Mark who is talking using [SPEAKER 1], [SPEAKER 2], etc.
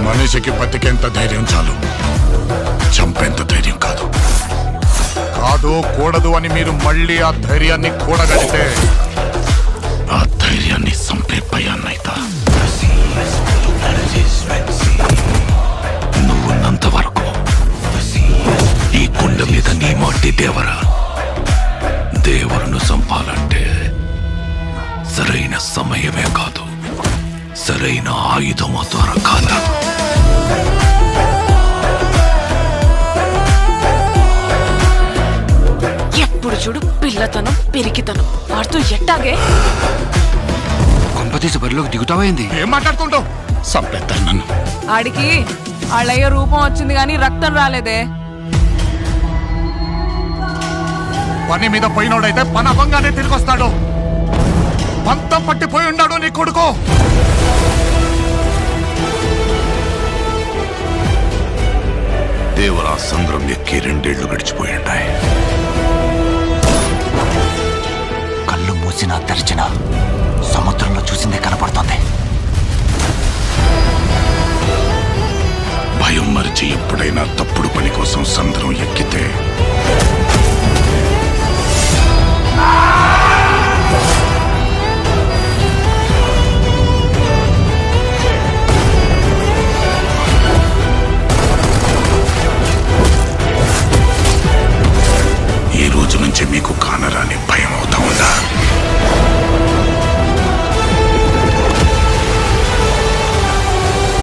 [SPEAKER 1] మనిషికి బతికేంత ధైర్యం చాలు, చంపేంత ధైర్యం కాదు. కాదు కూడదు అని మీరు మళ్ళీ ఆ ధైర్యాన్ని కూడగలిగితే ఆ ధైర్యాన్ని చంపే భయాన్నైతా. నువ్వున్నంత వరకు ఈ కుండ మీద నీ మట్టి దేవరా. దేవులను చంపాలంటే సరైన సమయమే కాదు, సరైన ఆయుధము దొరకాల.
[SPEAKER 2] ఎప్పుడు చూడు పిల్లతనం పెరిగితనం వాడుతూ ఎట్టాగే.
[SPEAKER 3] కొంపతీసి బరిలోకి దిగుతావైంది.
[SPEAKER 1] ఏం మాట్లాడుతుంటావు? చంపేస్తారు నన్ను.
[SPEAKER 2] ఆడికి వాళ్ళయ్య రూపం వచ్చింది గాని రక్తం రాలేదే.
[SPEAKER 1] పని మీద పోయినోడైతే పని అవ్వంగానే తిరిగి వస్తాడు. పంతం పట్టిపోయి ఉన్నాడు నీ కొడుకు. దేవరా సంద్రం ఎక్కి 2 ఏళ్లు గడిచిపోయిండాయి.
[SPEAKER 3] కళ్ళు మూసినా తెరిచినా